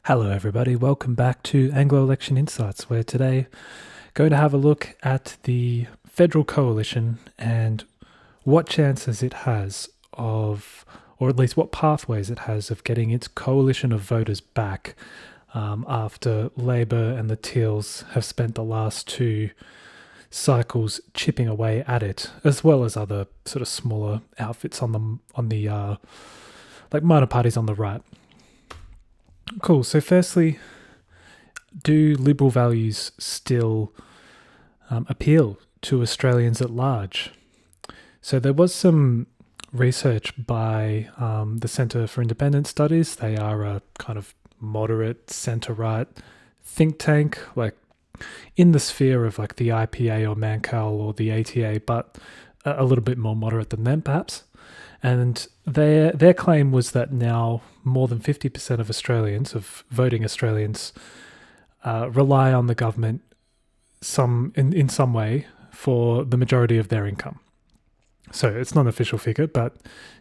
Hello, everybody. Welcome back to Anglo Election Insights, where today going to have a look at the federal coalition and what chances it has of, or at least what pathways it has of getting its coalition of voters back after Labor and the Teals have spent the last two cycles chipping away at it, as well as other sort of smaller outfits on the like minor parties on the right. Cool. So, firstly, do Liberal values still appeal to Australians at large? So, there was some research by the Centre for Independent Studies. They are a kind of moderate centre-right think tank, like in the sphere of like the IPA or Mancal or the ATA, but a little bit more moderate than them, perhaps. And their claim was that now more than 50% of Australians, of voting Australians, rely on the government in some way for the majority of their income. So it's not an official figure, but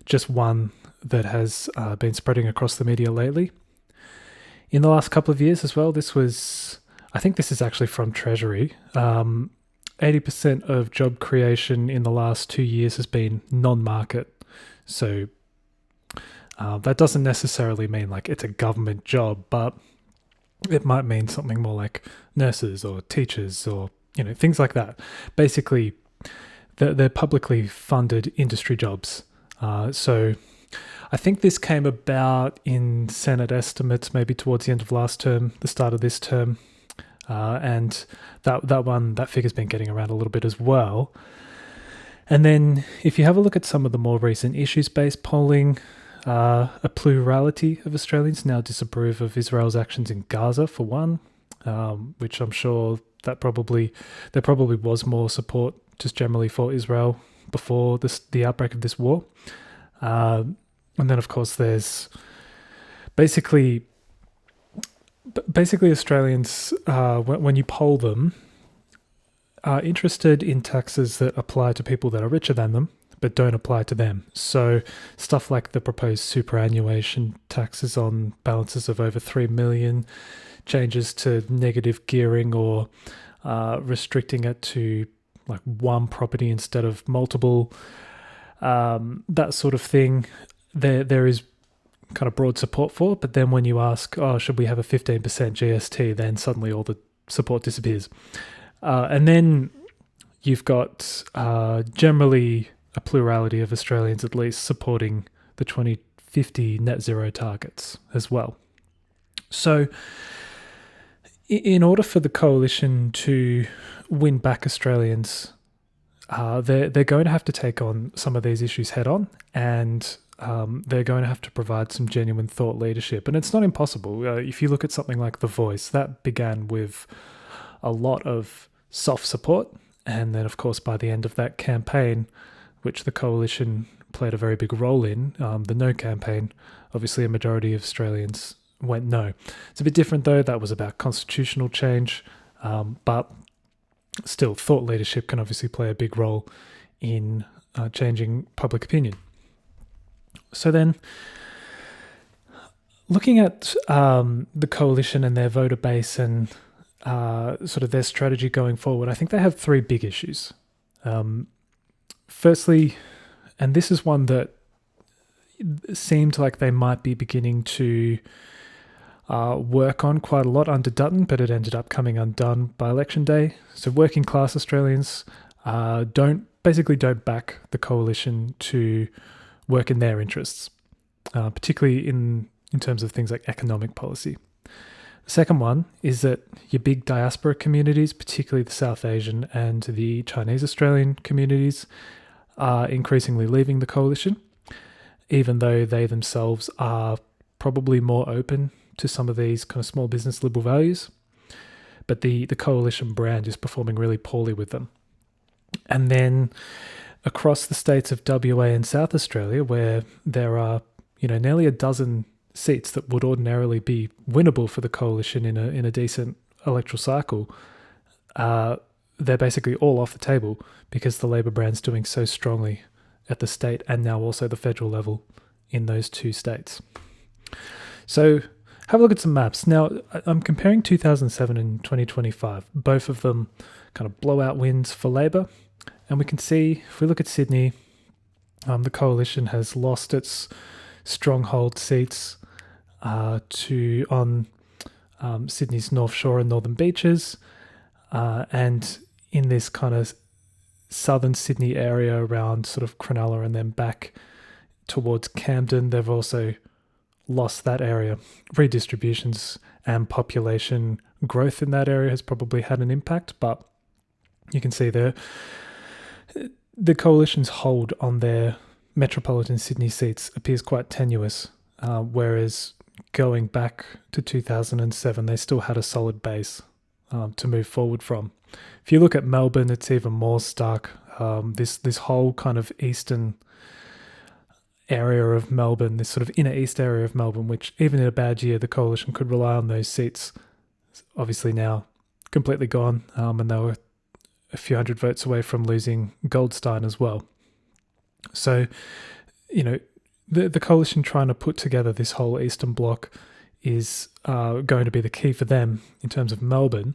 just one that has been spreading across the media lately. In the last couple of years as well, I think this is actually from Treasury. 80% of job creation in the last 2 years has been non-market. So that doesn't necessarily mean like it's a government job, but it might mean something more like nurses or teachers or, things like that. Basically, they're publicly funded industry jobs. So I think this came about in Senate estimates, maybe towards the end of last term, the start of this term. And that figure's been getting around a little bit as well. And then if you have a look at some of the more recent issues-based polling, a plurality of Australians now disapprove of Israel's actions in Gaza, for one, which I'm sure there probably was more support just generally for Israel before the outbreak of this war. And then, of course, there's basically Australians, when you poll them, are interested in taxes that apply to people that are richer than them, but don't apply to them. So stuff like the proposed superannuation taxes on balances of over 3 million, changes to negative gearing or restricting it to like one property instead of multiple, that sort of thing, there is kind of broad support for. But then when you ask, should we have a 15% GST, then suddenly all the support disappears. And then you've got generally a plurality of Australians at least supporting the 2050 net zero targets as well. So in order for the coalition to win back Australians, they're going to have to take on some of these issues head on, and they're going to have to provide some genuine thought leadership. And it's not impossible. If you look at something like The Voice, that began with a lot of soft support. And then, of course, by the end of that campaign, which the coalition played a very big role in, the No campaign, obviously a majority of Australians went no. It's a bit different, though. That was about constitutional change. But still, thought leadership can obviously play a big role in changing public opinion. So then, looking at the coalition and their voter base and sort of their strategy going forward, I think they have three big issues. Firstly, and this is one that seemed like they might be beginning to work on quite a lot under Dutton, but it ended up coming undone by election day. So working class Australians don't back the coalition to work in their interests, particularly in terms of things like economic policy. The second one is that your big diaspora communities, particularly the South Asian and the Chinese Australian communities, are increasingly leaving the coalition, even though they themselves are probably more open to some of these kind of small business liberal values. But the coalition brand is performing really poorly with them. And then across the states of WA and South Australia, where there are, nearly a dozen seats that would ordinarily be winnable for the coalition in a decent electoral cycle, they're basically all off the table because the Labor brand's doing so strongly at the state and now also the federal level in those two states. So have a look at some maps. Now, I'm comparing 2007 and 2025. Both of them kind of blowout wins for Labor. And we can see, if we look at Sydney, the coalition has lost its stronghold seats on Sydney's North Shore and Northern Beaches. And in this kind of southern Sydney area around sort of Cronulla and then back towards Camden, they've also lost that area. Redistributions and population growth in that area has probably had an impact, but you can see the coalition's hold on their metropolitan Sydney seats appears quite tenuous, whereas going back to 2007, they still had a solid base to move forward from. If you look at Melbourne, it's even more stark. This whole kind of eastern area of Melbourne, this sort of inner east area of Melbourne, which even in a bad year, the coalition could rely on those seats, is obviously now completely gone, and they were a few hundred votes away from losing Goldstein as well. So, the coalition trying to put together this whole eastern bloc is going to be the key for them in terms of Melbourne.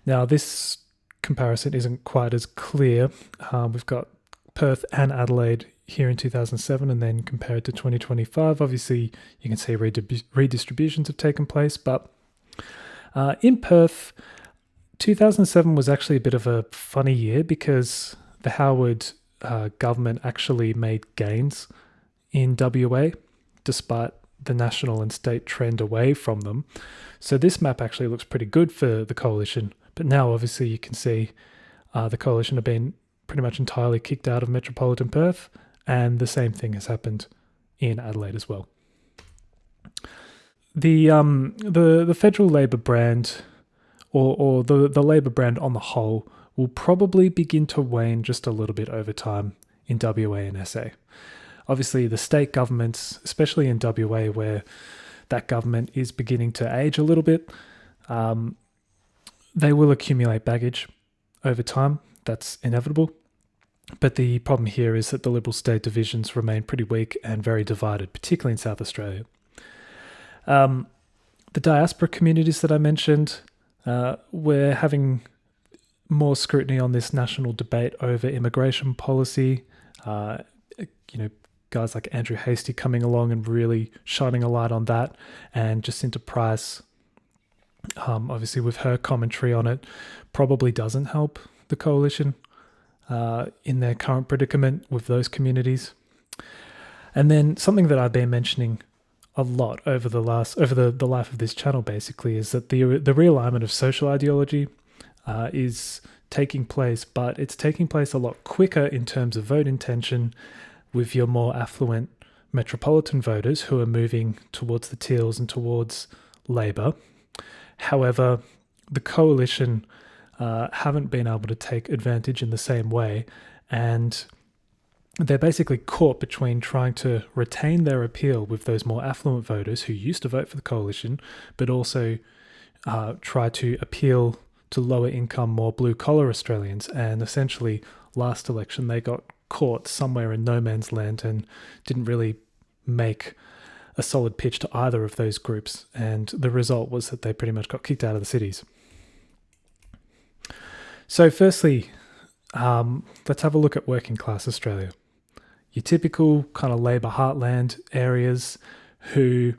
Now, this comparison isn't quite as clear. We've got Perth and Adelaide here in 2007 and then compared to 2025. Obviously, you can see redistributions have taken place, but in Perth, 2007 was actually a bit of a funny year because the Howard government actually made gains in WA despite the national and state trend away from them. So this map actually looks pretty good for the coalition. But now obviously you can see the coalition have been pretty much entirely kicked out of metropolitan Perth, and the same thing has happened in Adelaide as well. The federal Labor brand, or the Labor brand on the whole, will probably begin to wane just a little bit over time in WA and SA. Obviously, the state governments, especially in WA, where that government is beginning to age a little bit, they will accumulate baggage over time. That's inevitable. But the problem here is that the Liberal state divisions remain pretty weak and very divided, particularly in South Australia. The diaspora communities that I mentioned, we're having more scrutiny on this national debate over immigration policy. Guys like Andrew Hastie coming along and really shining a light on that, and Jacinta Price, obviously with her commentary on it, probably doesn't help the coalition in their current predicament with those communities. And then something that I've been mentioning a lot over the life of this channel basically is that the realignment of social ideology is taking place, but it's taking place a lot quicker in terms of vote intention with your more affluent metropolitan voters who are moving towards the Teals and towards Labor. However, the coalition haven't been able to take advantage in the same way, and they're basically caught between trying to retain their appeal with those more affluent voters who used to vote for the coalition, but also try to appeal to lower income, more blue collar Australians. And essentially, last election, they got caught somewhere in no man's land and didn't really make a solid pitch to either of those groups. And the result was that they pretty much got kicked out of the cities. So firstly, let's have a look at working class Australia. Your typical kind of Labor heartland areas who,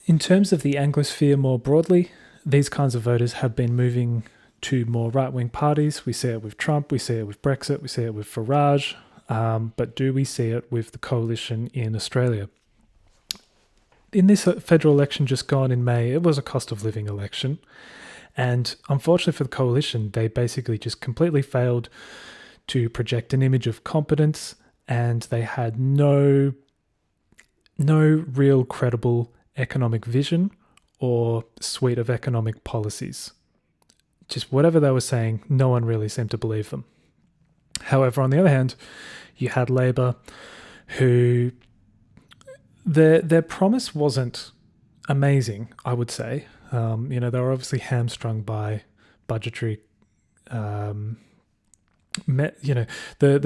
in terms of the Anglosphere more broadly, these kinds of voters have been moving to more right-wing parties. We see it with Trump, we see it with Brexit, we see it with Farage, but do we see it with the coalition in Australia? In this federal election just gone in May, it was a cost of living election. And unfortunately for the coalition, they basically just completely failed to project an image of competence, and they had no real credible economic vision or suite of economic policies. Just whatever they were saying, no one really seemed to believe them. However, on the other hand, you had Labor, who their promise wasn't amazing, I would say. They were obviously hamstrung by budgetary, the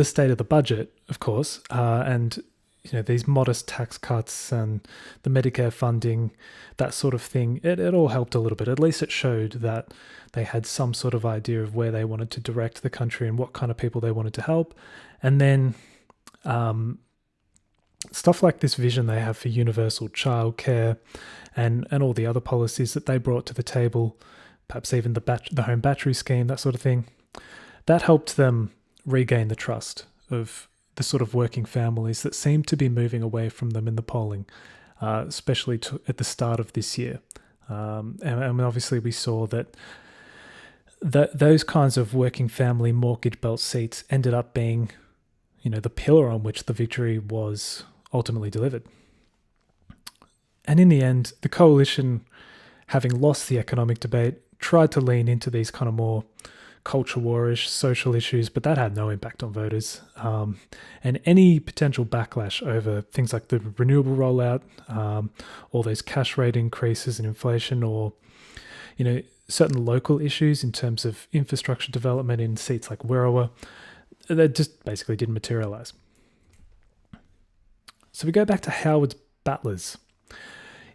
state of the budget, of course, and these modest tax cuts and the Medicare funding, that sort of thing, it all helped a little bit. At least it showed that they had some sort of idea of where they wanted to direct the country and what kind of people they wanted to help. And then stuff like this vision they have for universal childcare and all the other policies that they brought to the table, perhaps even the home battery scheme, that sort of thing, that helped them regain the trust of the sort of working families that seemed to be moving away from them in the polling, especially at the start of this year. And obviously we saw that those kinds of working family mortgage belt seats ended up being, the pillar on which the victory was ultimately delivered. And in the end, the coalition, having lost the economic debate, tried to lean into these kind of more culture warish social issues, but that had no impact on voters. And any potential backlash over things like the renewable rollout, all those cash rate increases and inflation, or certain local issues in terms of infrastructure development in seats like Wirrawa, that just basically didn't materialise. So we go back to Howard's battlers.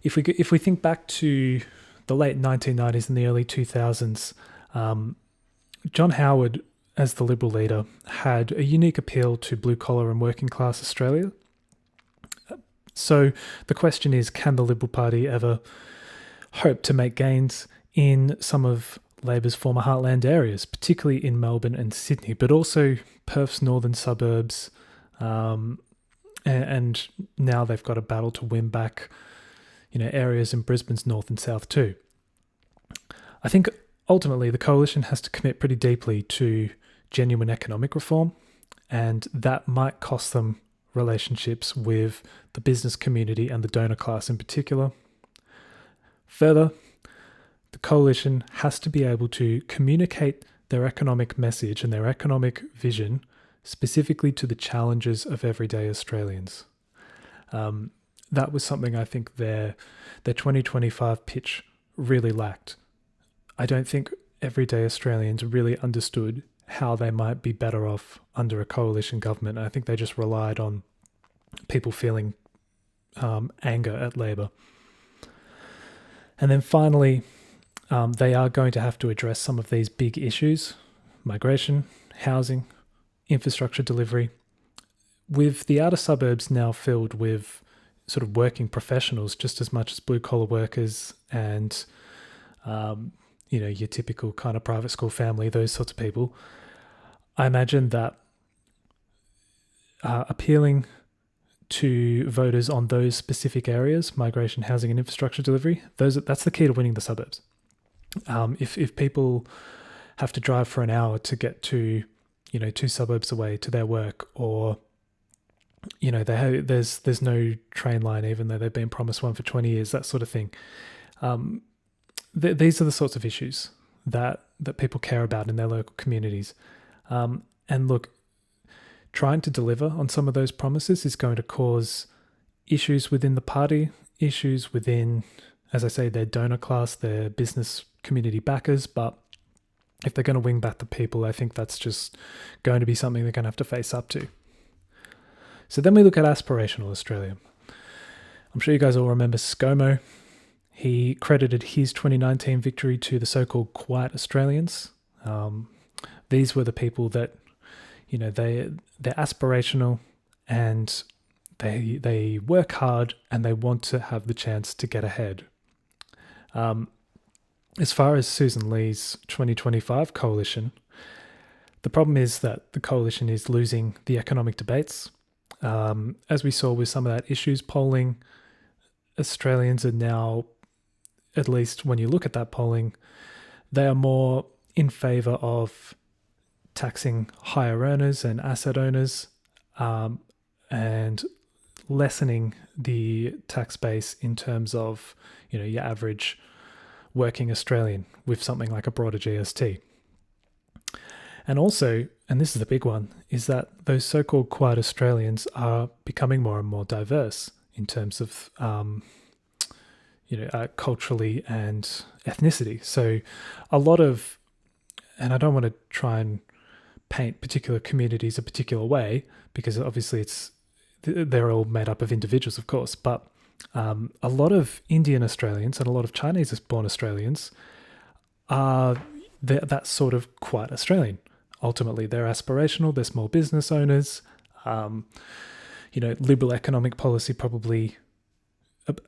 If we think back to the late 1990s and the early 2000s, John Howard, as the Liberal leader, had a unique appeal to blue-collar and working-class Australia. So the question is, can the Liberal Party ever hope to make gains in some of Labor's former heartland areas, particularly in Melbourne and Sydney, but also Perth's northern suburbs, and now they've got a battle to win back, areas in Brisbane's north and south too. I think ultimately the coalition has to commit pretty deeply to genuine economic reform, and that might cost them relationships with the business community and the donor class in particular. Further, the coalition has to be able to communicate their economic message and their economic vision specifically to the challenges of everyday Australians. That was something I think their 2025 pitch really lacked. I don't think everyday Australians really understood how they might be better off under a coalition government. I think they just relied on people feeling anger at Labor. And then finally, they are going to have to address some of these big issues: migration, housing, infrastructure delivery. With the outer suburbs now filled with sort of working professionals just as much as blue-collar workers and, your typical kind of private school family, those sorts of people, I imagine that appealing to voters on those specific areas, migration, housing and infrastructure delivery, that's the key to winning the suburbs. If people have to drive for an hour to get to, 2 suburbs away to their work, or, there's no train line even though they've been promised one for 20 years, that sort of thing. These are the sorts of issues that people care about in their local communities. And look, trying to deliver on some of those promises is going to cause issues within the party, issues within, as I say, their donor class, their business community backers. But if they're going to wing back the people, I think that's just going to be something they're going to have to face up to. So then we look at aspirational Australia. I'm sure you guys all remember ScoMo. He credited his 2019 victory to the so-called quiet Australians. These were the people that, they're aspirational and they work hard and they want to have the chance to get ahead. As far as Susan Lee's 2025 coalition, the problem is that the coalition is losing the economic debates. As we saw with some of that issues polling, Australians are now, at least when you look at that polling, they are more in favour of taxing higher earners and asset owners, and lessening the tax base in terms of, your average working Australian with something like a broader GST. And also, and this is the big one, is that those so-called quiet Australians are becoming more and more diverse in terms of, culturally and ethnicity. So a lot of, and I don't want to try and paint particular communities a particular way, because obviously they're all made up of individuals, of course, but a lot of Indian Australians and a lot of Chinese-born Australians are that sort of quite Australian. Ultimately, they're aspirational, they're small business owners. Liberal economic policy probably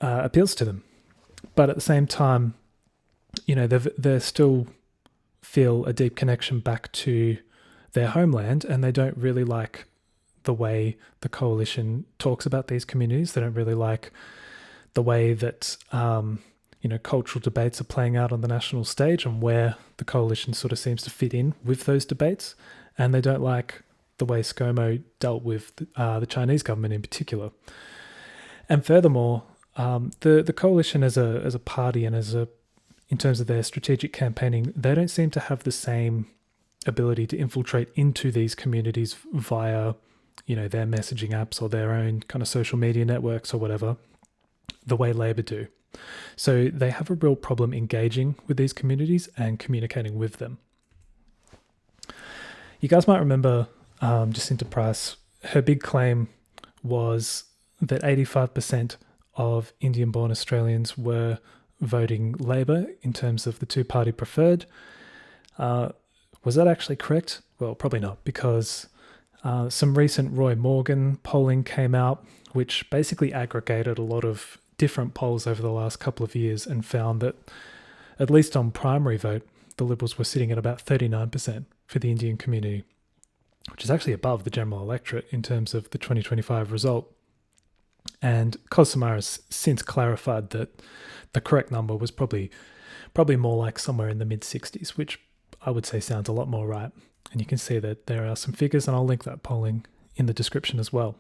appeals to them. But at the same time, they still feel a deep connection back to their homeland, and they don't really like the way the coalition talks about these communities. They don't really like the way that cultural debates are playing out on the national stage and where the coalition sort of seems to fit in with those debates. And they don't like the way ScoMo dealt with the Chinese government in particular. And furthermore, the coalition as a party and in terms of their strategic campaigning, they don't seem to have the same ability to infiltrate into these communities via, their messaging apps or their own kind of social media networks or whatever, the way Labor do. So they have a real problem engaging with these communities and communicating with them. You guys might remember Jacinta Price. Her big claim was that 85% of Indian-born Australians were voting Labor in terms of the two-party preferred. Was that actually correct? Well, probably not, because some recent Roy Morgan polling came out, which basically aggregated a lot of different polls over the last couple of years and found that, at least on primary vote, the Liberals were sitting at about 39% for the Indian community, which is actually above the general electorate in terms of the 2025 result. And Kos Samar has since clarified that the correct number was probably more like somewhere in the mid-60s, which I would say sounds a lot more right. And you can see that there are some figures, and I'll link that polling in the description as well.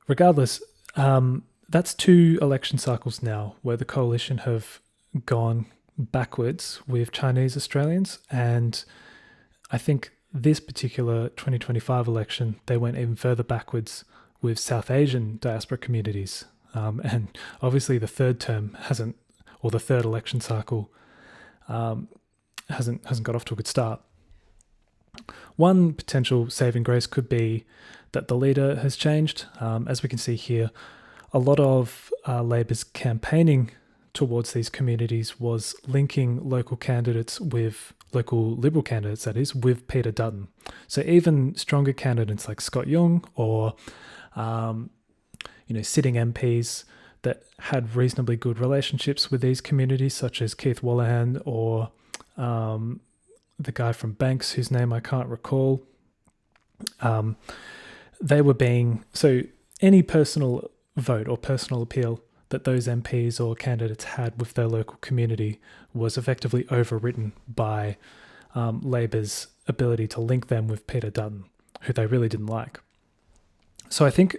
Regardless, that's 2 election cycles now where the coalition have gone backwards with Chinese Australians, and I think this particular 2025 election, they went even further backwards with South Asian diaspora communities. And obviously the third term the third election cycle hasn't got off to a good start. One potential saving grace could be that the leader has changed. As we can see here, a lot of Labor's campaigning towards these communities was linking local Liberal candidates, that is, with Peter Dutton. So even stronger candidates like Scott Young or, sitting MPs that had reasonably good relationships with these communities, such as Keith Wallahan or the guy from Banks, whose name I can't recall. They were so any personal vote or personal appeal that those MPs or candidates had with their local community was effectively overwritten by Labor's ability to link them with Peter Dutton, who they really didn't like. So I think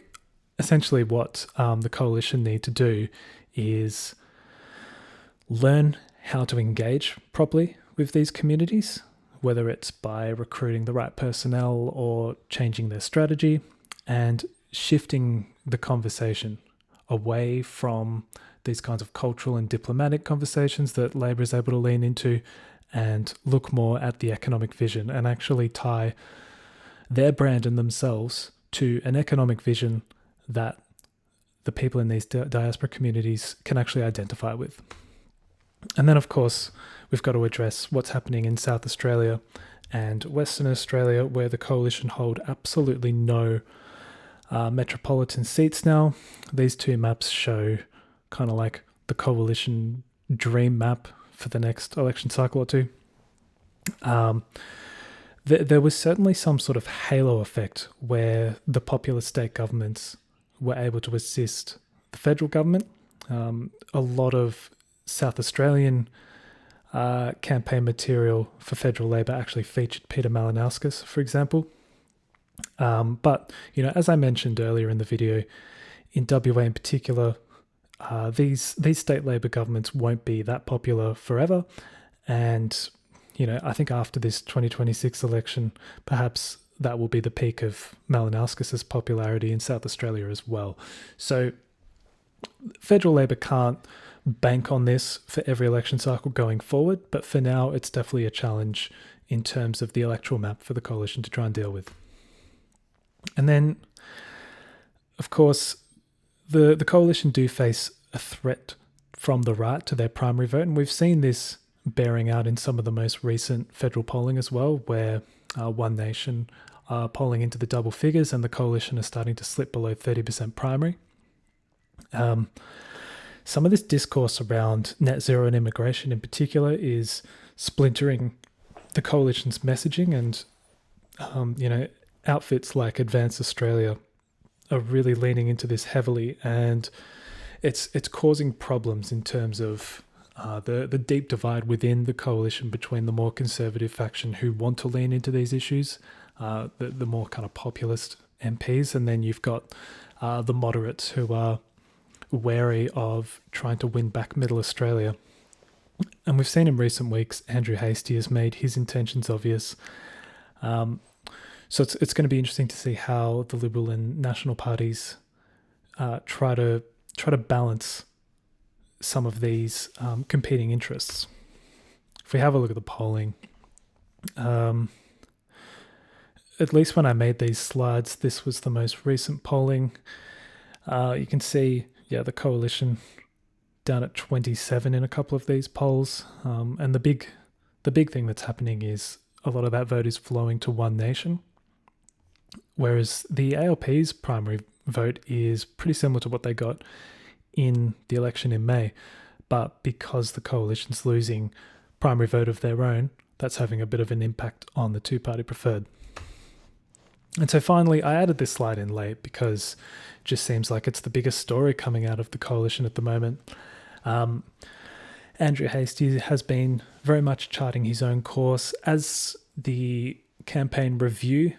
essentially what the coalition need to do is learn how to engage properly with these communities, whether it's by recruiting the right personnel or changing their strategy and shifting the conversation away from these kinds of cultural and diplomatic conversations that Labor is able to lean into and look more at the economic vision and actually tie their brand and themselves to an economic vision that the people in these diaspora communities can actually identify with. And then, of course, we've got to address what's happening in South Australia and Western Australia, where the coalition hold absolutely no metropolitan seats now. These 2 maps show kind of like the coalition dream map for the next election cycle or 2. There was certainly some sort of halo effect where the popular state governments were able to assist the federal government. A lot of South Australian campaign material for federal Labor actually featured Peter Malinauskas, for example. But, as I mentioned earlier in the video, in WA in particular, these state Labor governments won't be that popular forever. And, I think after this 2026 election, perhaps that will be the peak of Malinauskas' popularity in South Australia as well. So federal Labor can't bank on this for every election cycle going forward, but for now, it's definitely a challenge in terms of the electoral map for the coalition to try and deal with. And then, of course, the coalition do face a threat from the right to their primary vote, and we've seen this bearing out in some of the most recent federal polling as well, where One Nation are polling into the double figures and the coalition is starting to slip below 30% primary. Some of this discourse around net zero and immigration in particular is splintering the coalition's messaging, and outfits like Advance Australia are really leaning into this heavily, and it's causing problems in terms of the deep divide within the coalition between the more conservative faction who want to lean into these issues, the more kind of populist MPs, and then you've got the moderates who are wary of trying to win back Middle Australia. And we've seen in recent weeks, Andrew Hastie has made his intentions obvious. So it's going to be interesting to see how the Liberal and National parties try to balance some of these competing interests. If we have a look at the polling, at least when I made these slides, this was the most recent polling. You can see, the coalition down at 27 in a couple of these polls, and the big thing that's happening is a lot of that vote is flowing to One Nation, whereas the ALP's primary vote is pretty similar to what they got in the election in May, but because the coalition's losing primary vote of their own, that's having a bit of an impact on the two-party preferred. And so finally, I added this slide in late because it just seems like it's the biggest story coming out of the coalition at the moment. Andrew Hastie has been very much charting his own course as the campaign review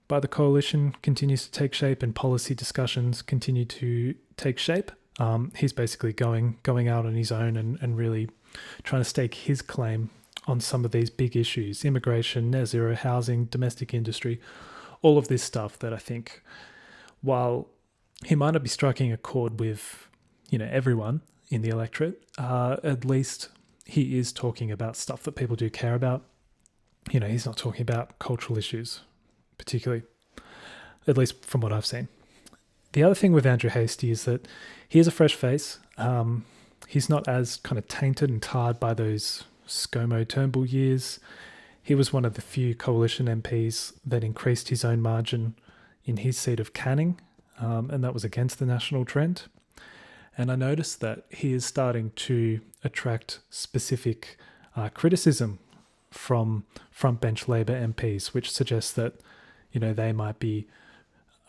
by the coalition continues to take shape and policy discussions continue to take shape. He's basically going out on his own and really trying to stake his claim on some of these big issues: immigration, net zero, housing, domestic industry, all of this stuff that I think, while he might not be striking a chord with, everyone in the electorate, at least he is talking about stuff that people do care about. He's not talking about cultural issues, particularly, at least from what I've seen. The other thing with Andrew Hastie is that he is a fresh face. He's not as kind of tainted and tarred by those ScoMo-Turnbull years. He was one of the few coalition MPs that increased his own margin in his seat of Canning, and that was against the national trend. And I noticed that he is starting to attract specific criticism from frontbench Labor MPs, which suggests that, they might be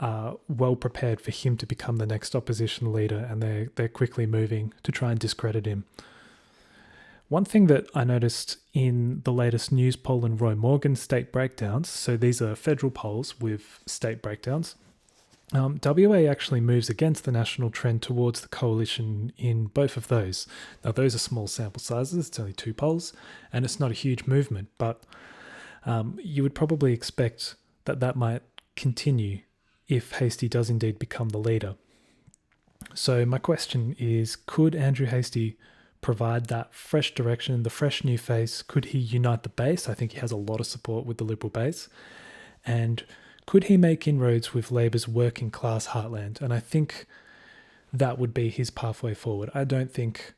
well prepared for him to become the next opposition leader, and they're quickly moving to try and discredit him. One thing that I noticed in the latest news poll and Roy Morgan state breakdowns, so these are federal polls with state breakdowns, WA actually moves against the national trend towards the coalition in both of those. Now, those are small sample sizes, it's only 2 polls, and it's not a huge movement, but you would probably expect that might continue if Hastie does indeed become the leader. So my question is, could Andrew Hastie provide that fresh direction, the fresh new face? Could he unite the base? I think he has a lot of support with the Liberal base. And could he make inroads with Labor's working class heartland? And I think that would be his pathway forward. I don't think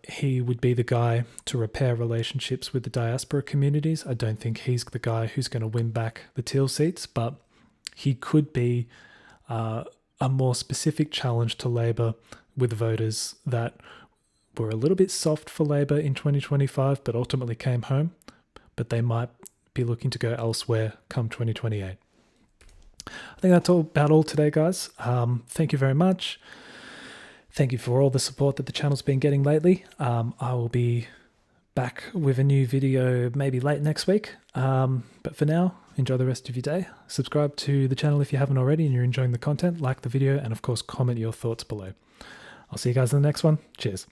he would be the guy to repair relationships with the diaspora communities. I don't think he's the guy who's going to win back the Teal seats, but he could be a more specific challenge to Labor with voters that were a little bit soft for Labor in 2025, but ultimately came home. But they might be looking to go elsewhere come 2028. I think that's about all today, guys. Thank you very much. Thank you for all the support that the channel's been getting lately. I will be back with a new video maybe late next week. But for now, enjoy the rest of your day. Subscribe to the channel if you haven't already and you're enjoying the content. Like the video and, of course, comment your thoughts below. I'll see you guys in the next one. Cheers.